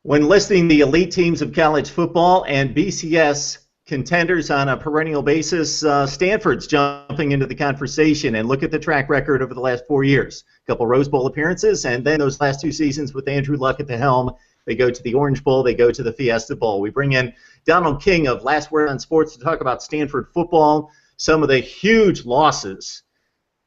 When listing the elite teams of college football and BCS contenders on a perennial basis, Stanford's jumping into the conversation. And look at the track record over the last 4 years. A couple Rose Bowl appearances, and then those last 2 seasons with Andrew Luck at the helm. They go to the Orange Bowl, they go to the Fiesta Bowl. We bring in Donald King of Last Word on Sports to talk about Stanford football, some of the huge losses,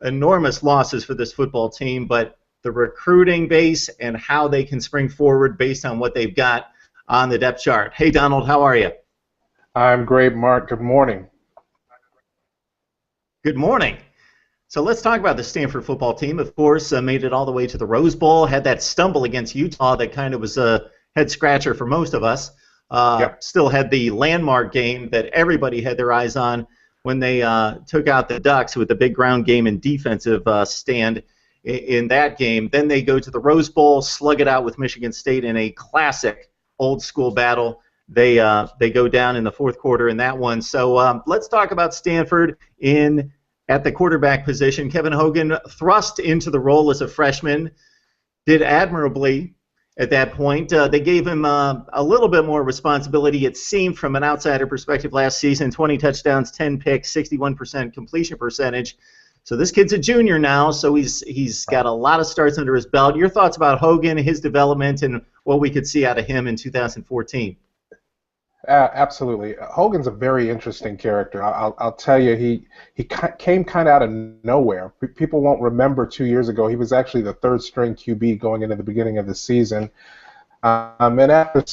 enormous losses for this football team, but the recruiting base and how they can spring forward based on what they've got on the depth chart. Hey, Donald, how are you? I'm great, Mark. Good morning. Good morning. So let's talk about the Stanford football team. Of course, made it all the way to the Rose Bowl, had that stumble against Utah that kind of was a head-scratcher for most of us. Still had the landmark game that everybody had their eyes on when they took out the Ducks with the big ground game and defensive stand in that game. Then they go to the Rose Bowl, slug it out with Michigan State in a classic old-school battle. They go down in the fourth quarter in that one. So let's talk about Stanford at the quarterback position. Kevin Hogan thrust into the role as a freshman, did admirably at that point. They gave him a little bit more responsibility, it seemed, from an outsider perspective last season. 20 touchdowns, 10 picks, 61% completion percentage. So this kid's a junior now, so he's got a lot of starts under his belt. Your thoughts about Hogan, his development, and what we could see out of him in 2014? Absolutely. Hogan's a very interesting character. I'll tell you, he came kind of out of nowhere. People won't remember 2 years ago, he was actually the third-string QB going into the beginning of the season. And after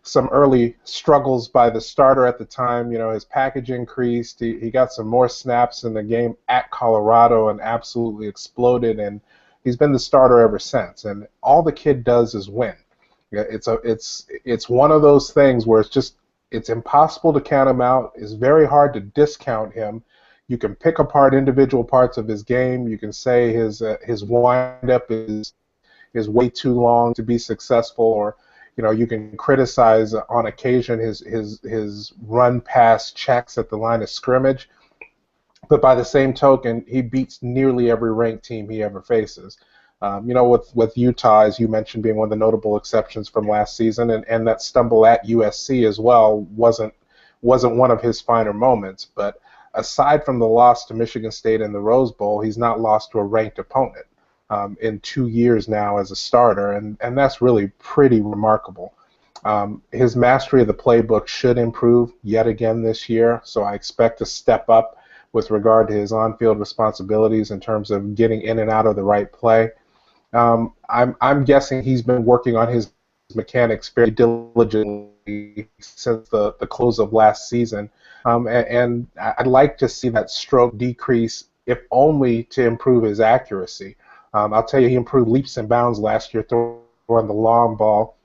some early struggles by the starter at the time, his package increased. He got some more snaps in the game at Colorado and absolutely exploded, and he's been the starter ever since. And all the kid does is win. It's one of those things where it's impossible to count him out. It's very hard to discount him. You can pick apart individual parts of his game. You can say his windup is way too long to be successful, or you can criticize on occasion his run pass checks at the line of scrimmage. But by the same token, he beats nearly every ranked team he ever faces. With Utah, as you mentioned, being one of the notable exceptions from last season, and that stumble at USC as well wasn't one of his finer moments. But aside from the loss to Michigan State in the Rose Bowl, he's not lost to a ranked opponent in 2 years now as a starter, and that's really pretty remarkable. His mastery of the playbook should improve yet again this year, so I expect to step up with regard to his on-field responsibilities in terms of getting in and out of the right play. I'm guessing he's been working on his mechanics very diligently since the close of last season, and I'd like to see that stroke decrease, if only to improve his accuracy. I'll tell you, he improved leaps and bounds last year throwing the long ball.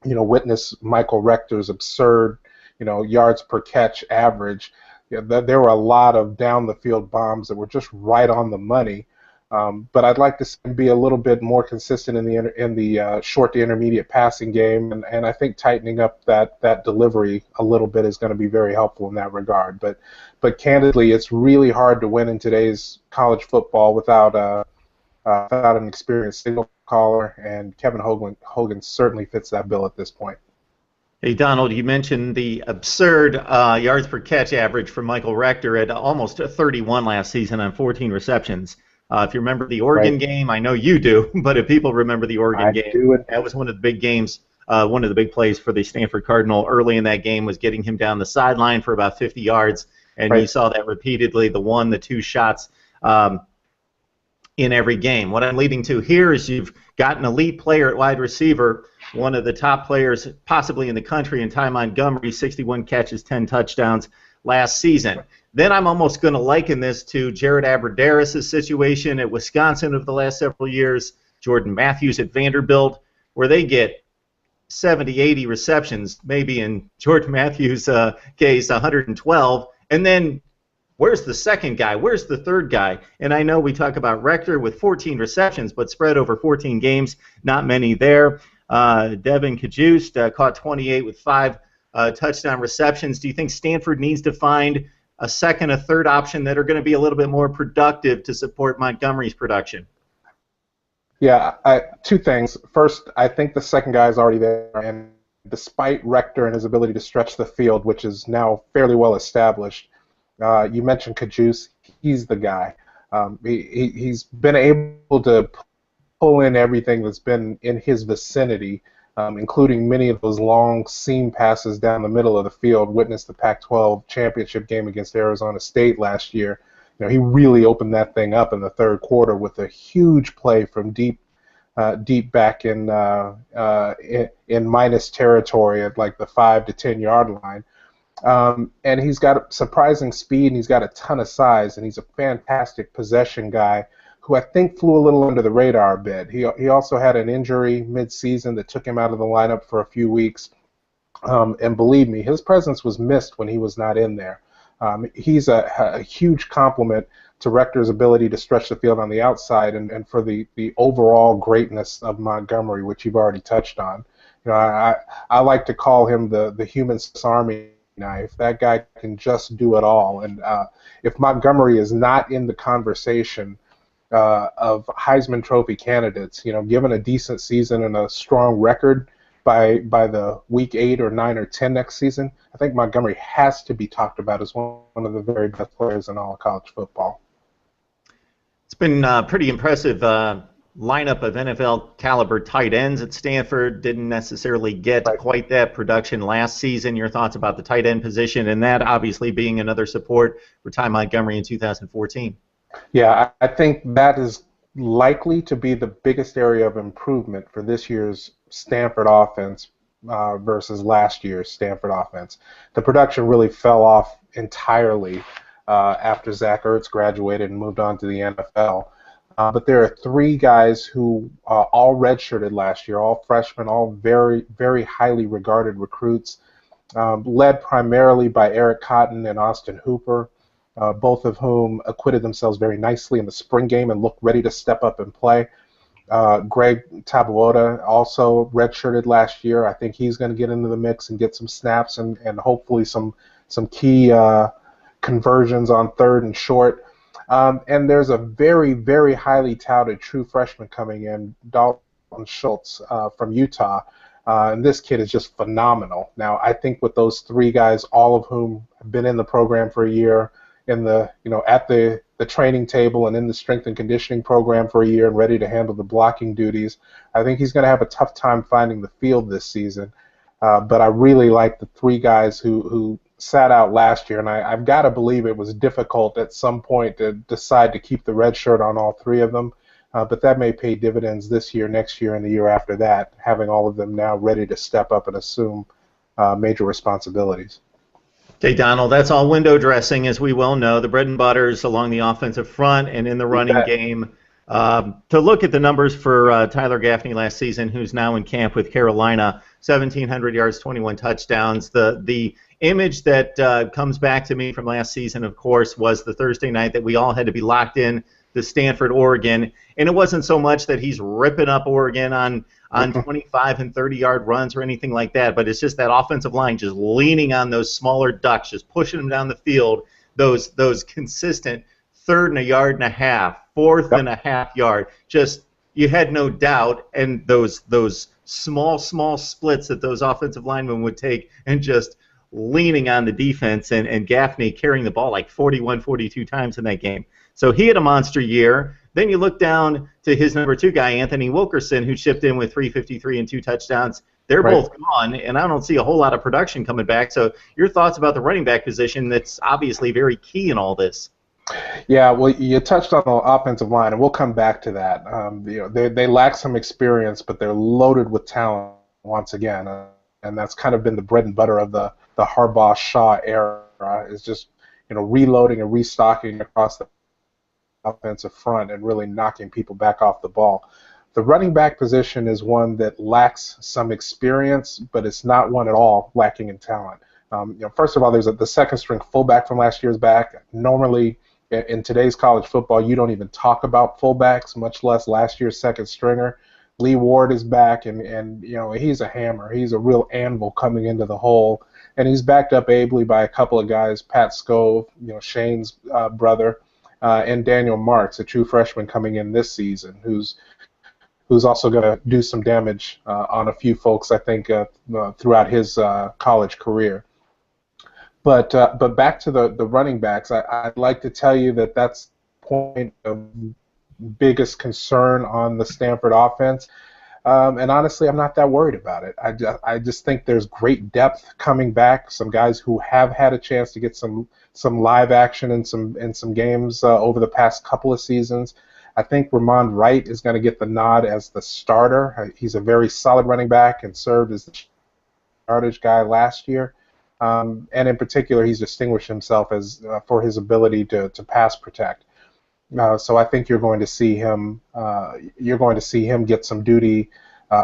Witness Michael Rector's absurd, yards per catch average. There were a lot of down-the-field bombs that were just right on the money. But I'd like to see him be a little bit more consistent in the short to intermediate passing game, and I think tightening up that delivery a little bit is going to be very helpful in that regard. But candidly, it's really hard to win in today's college football without an experienced signal caller, and Kevin Hogan certainly fits that bill at this point. Hey, Donald, you mentioned the absurd yards per catch average for Michael Rector at almost 31 last season on 14 receptions. If you remember the Oregon game, I know you do, but if people remember the Oregon game, that was one of the big games, one of the big plays for the Stanford Cardinal early in that game was getting him down the sideline for about 50 yards, and you saw that repeatedly, the 1, the 2 shots in every game. What I'm leading to here is you've got an elite player at wide receiver, one of the top players possibly in the country in Ty Montgomery, 61 catches, 10 touchdowns last season. Then I'm almost going to liken this to Jared Abbrederis' situation at Wisconsin over the last several years, Jordan Matthews at Vanderbilt, where they get 70, 80 receptions, maybe in Jordan Matthews' case, 112, and then where's the second guy? Where's the third guy? And I know we talk about Rector with 14 receptions, but spread over 14 games, not many there. Devon Cajuste caught 28 with 5 touchdown receptions. Do you think Stanford needs to find a second, a third option that are going to be a little bit more productive to support Montgomery's production? Yeah, two things. First, I think the second guy is already there, and despite Rector and his ability to stretch the field, which is now fairly well established, you mentioned Cajuste. He's the guy. He's been able to pull in everything that's been in his vicinity, including many of those long seam passes down the middle of the field. Witnessed the Pac-12 championship game against Arizona State last year. He really opened that thing up in the third quarter with a huge play from deep back in minus territory at like the 5 to 10 yard line. And he's got surprising speed, and he's got a ton of size, and he's a fantastic possession guy who I think flew a little under the radar a bit. He also had an injury mid-season that took him out of the lineup for a few weeks. And believe me, his presence was missed when he was not in there. He's a huge compliment to Rector's ability to stretch the field on the outside and for the overall greatness of Montgomery, which you've already touched on. I like to call him the human Swiss Army knife. That guy can just do it all. And if Montgomery is not in the conversation of Heisman Trophy candidates, given a decent season and a strong record by the week 8 or 9 or 10 next season, I think Montgomery has to be talked about as one of the very best players in all of college football. It's been pretty impressive lineup of NFL caliber tight ends at Stanford. Didn't necessarily get quite that production last season. Your thoughts about the tight end position and that obviously being another support for Ty Montgomery in 2014? Yeah, I think that is likely to be the biggest area of improvement for this year's Stanford offense versus last year's Stanford offense. The production really fell off entirely after Zach Ertz graduated and moved on to the NFL. But there are three guys who all redshirted last year, all freshmen, all very, very highly regarded recruits, led primarily by Eric Cotton and Austin Hooper, both of whom acquitted themselves very nicely in the spring game and looked ready to step up and play. Greg Tabuota also redshirted last year. I think he's going to get into the mix and get some snaps and hopefully some key conversions on third and short. And there's a very, very highly touted true freshman coming in, Dalton Schultz from Utah. And this kid is just phenomenal. Now, I think with those three guys, all of whom have been in the program for a year, in the at the training table and in the strength and conditioning program for a year and ready to handle the blocking duties, I think he's going to have a tough time finding the field this season. But I really like the three guys who sat out last year, and I've got to believe it was difficult at some point to decide to keep the red shirt on all three of them. But that may pay dividends this year, next year, and the year after that, having all of them now ready to step up and assume major responsibilities. Okay, Donald, that's all window dressing, as we well know. The bread and butter is along the offensive front and in the running game. To look at the numbers for Tyler Gaffney last season, who's now in camp with Carolina, 1,700 yards, 21 touchdowns. The image that comes back to me from last season, of course, was the Thursday night that we all had to be locked in to Stanford, Oregon. And it wasn't so much that he's ripping up Oregon on 25 and 30-yard runs or anything like that, but it's just that offensive line just leaning on those smaller ducks, just pushing them down the field, those consistent third and a yard and a half, fourth and a half yard. Just you had no doubt, and those small splits that those offensive linemen would take and just leaning on the defense, and Gaffney carrying the ball like 41, 42 times in that game. So he had a monster year. Then you look down to his number two guy, Anthony Wilkerson, who shipped in with 353 and 2 touchdowns. They're both gone, and I don't see a whole lot of production coming back. So your thoughts about the running back position that's obviously very key in all this? Yeah, well, you touched on the offensive line, and we'll come back to that. They lack some experience, but they're loaded with talent once again, and that's kind of been the bread and butter of the Harbaugh-Shaw era. Is just reloading and restocking across the offensive front and really knocking people back off the ball. The running back position is one that lacks some experience, but it's not one at all lacking in talent. First of all, there's the second string fullback from last year's back. Normally, in today's college football, you don't even talk about fullbacks, much less last year's second stringer. Lee Ward is back, and he's a hammer. He's a real anvil coming into the hole, and he's backed up ably by a couple of guys, Pat Scove, Shane's brother, and Daniel Marks, a true freshman coming in this season, who's who's also going to do some damage on a few folks, I think, throughout his college career. But back to the running backs, I'd like to tell you that that's point of biggest concern on the Stanford offense. And honestly, I'm not that worried about it. I just think there's great depth coming back. Some guys who have had a chance to get some live action in some games over the past couple of seasons. I think Ramon Wright is going to get the nod as the starter. He's a very solid running back and served as the yardage guy last year. And in particular, he's distinguished himself as for his ability to pass protect. So I think you're going to see him. You're going to see him get some duty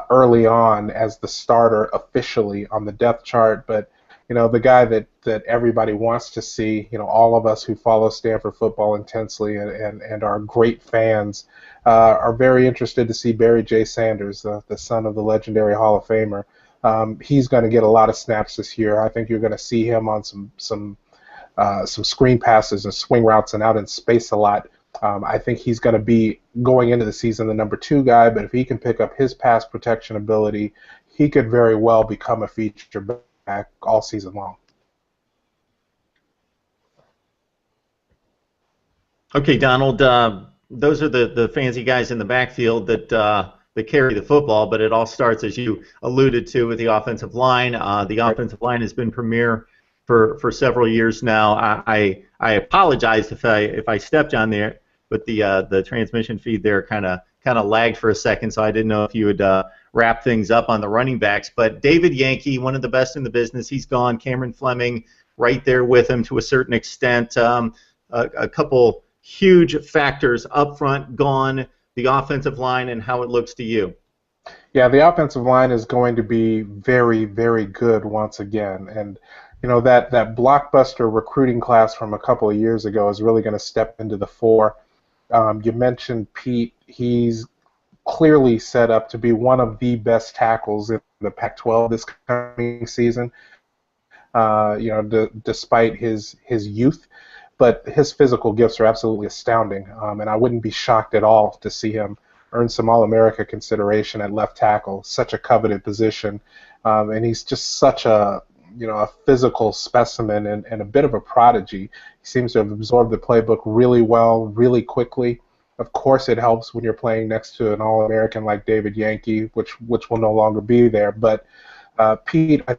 early on as the starter officially on the depth chart. But the guy that everybody wants to see, all of us who follow Stanford football intensely and are great fans, are very interested to see Barry J. Sanders, the son of the legendary Hall of Famer. He's going to get a lot of snaps this year. I think you're going to see him on some screen passes and swing routes and out in space a lot. I think he's going to be, going into the season, the number 2 guy, but if he can pick up his pass protection ability, he could very well become a feature back all season long. Okay, Donald, those are the fancy guys in the backfield that carry the football, but it all starts, as you alluded to, with the offensive line. The offensive line has been premier for several years now. I apologize if I stepped on there, but the transmission feed there kind of lagged for a second, so I didn't know if you would wrap things up on the running backs. But David Yankee, one of the best in the business, he's gone. Cameron Fleming right there with him to a certain extent. A couple huge factors up front gone, the offensive line, and how it looks to you. Yeah, the offensive line is going to be very, very good once again. And that blockbuster recruiting class from a couple of years ago is really going to step into the fore. You mentioned Peat. He's clearly set up to be one of the best tackles in the Pac-12 this coming season. Despite his youth, but his physical gifts are absolutely astounding. And I wouldn't be shocked at all to see him earn some All-America consideration at left tackle. Such a coveted position, and he's just such a physical specimen and a bit of a prodigy. He seems to have absorbed the playbook really well, really quickly. Of course, it helps when you're playing next to an All-American like David Yankee, which will no longer be there. But Peat, I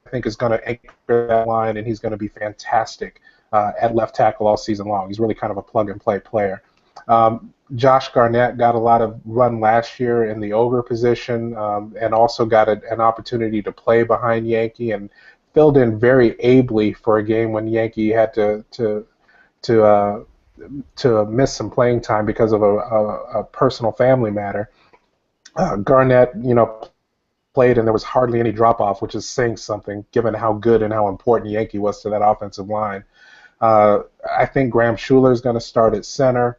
think, is going to anchor that line, and he's going to be fantastic at left tackle all season long. He's really kind of a plug-and-play player. Josh Garnett got a lot of run last year in the Ogre position, and also got an opportunity to play behind Yankee and filled in very ably for a game when Yankee had to miss some playing time because of a personal family matter. Garnett, played and there was hardly any drop-off, which is saying something given how good and how important Yankee was to that offensive line. I think Graham Schuler is going to start at center.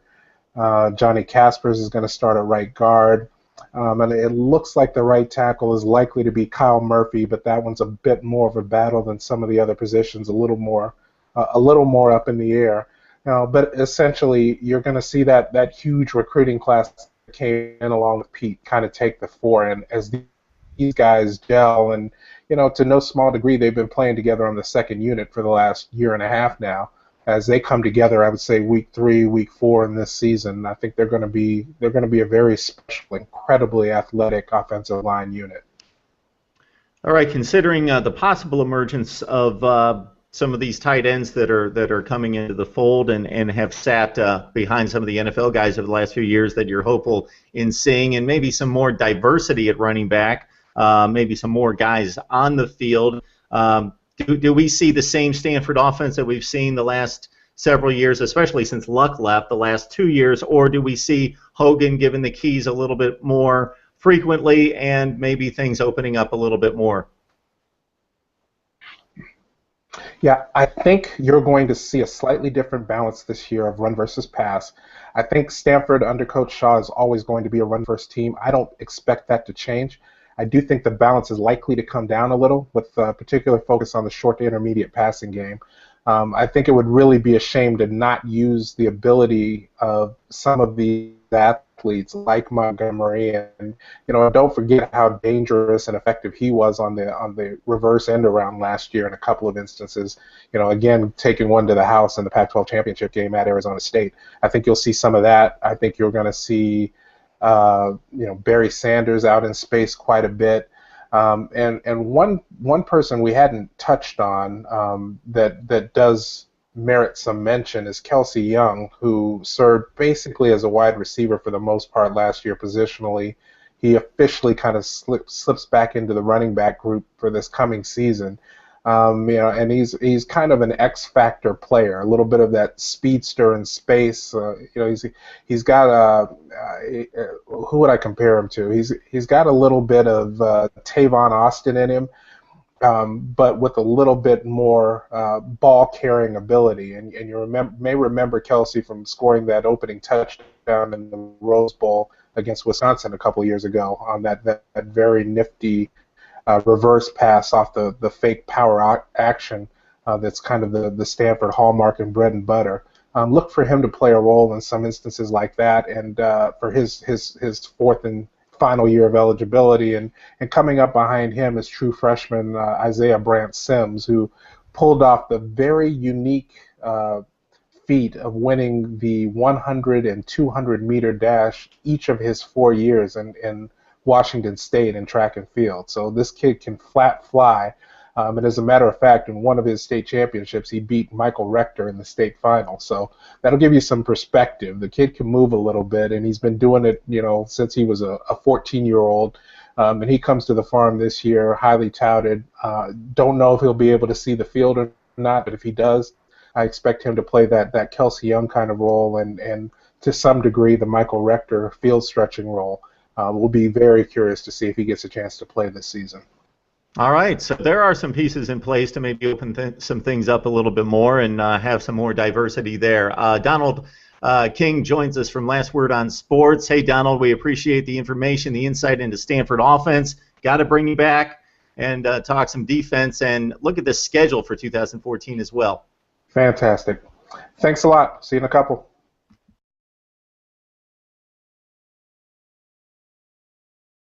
Johnny Caspers is going to start at right guard. And it looks like the right tackle is likely to be Kyle Murphy, but that one's a bit more of a battle than some of the other positions, a little more up in the air. But essentially, you're going to see that huge recruiting class that came in along with Peat kind of take the fore, and as these guys gel, and to no small degree, they've been playing together on the second unit for the last year and a half now. As they come together, I would say week 3, week 4 in this season, I think they're going to be a very special, incredibly athletic offensive line unit. All right, considering the possible emergence of some of these tight ends that are coming into the fold and have sat behind some of the NFL guys over the last few years that you're hopeful in seeing, and maybe some more diversity at running back, maybe some more guys on the field. Do we see the same Stanford offense that we've seen the last several years, especially since Luck left the last 2 years, or do we see Hogan given the keys a little bit more frequently and maybe things opening up a little bit more? Yeah, I think you're going to see a slightly different balance this year of run versus pass. I think Stanford under Coach Shaw is always going to be a run-first team. I don't expect that to change. I do think the balance is likely to come down a little with particular focus on the short to intermediate passing game. I think it would really be a shame to not use the ability of some of the athletes athletes like Montgomery, and don't forget how dangerous and effective he was on the reverse end around last year in a couple of instances. Again, taking one to the house in the Pac-12 championship game at Arizona State. I think you'll see some of that. I think you're going to see Barry Sanders out in space quite a bit. And one person we hadn't touched on that does merit some mention is Kelsey Young, who served basically as a wide receiver for the most part last year positionally. He officially kind of slips back into the running back group for this coming season. And he's kind of an X factor player, a little bit of that speedster in space. He's got who would I compare him to? He's got a little bit of Tavon Austin in him, but with a little bit more ball carrying ability. And you may remember Kelsey from scoring that opening touchdown in the Rose Bowl against Wisconsin a couple of years ago on that very nifty reverse pass off the fake power action that's kind of the Stanford hallmark and bread and butter. Look for him to play a role in some instances like that, and for his fourth and final year of eligibility. And coming up behind him is true freshman Isaiah Brandt-Sims, who pulled off the very unique feat of winning the 100 and 200 meter dash each of his 4 years in Washington State in track and field. So this kid can flat fly. And as a matter of fact, in one of his state championships, he beat Michael Rector in the state final. So that'll give you some perspective. The kid can move a little bit, and he's been doing it, since he was a 14-year-old. And he comes to the farm this year, highly touted. Don't know if he'll be able to see the field or not, but if he does, I expect him to play that Kelsey Young kind of role, and to some degree the Michael Rector field stretching role. We'll be very curious to see if he gets a chance to play this season. All right, so there are some pieces in place to maybe open some things up a little bit more and have some more diversity there. Donald King joins us from Last Word on Sports. Hey, Donald, we appreciate the information, the insight into Stanford offense. Got to bring you back and talk some defense and look at the schedule for 2014 as well. Fantastic. Thanks a lot. See you in a couple.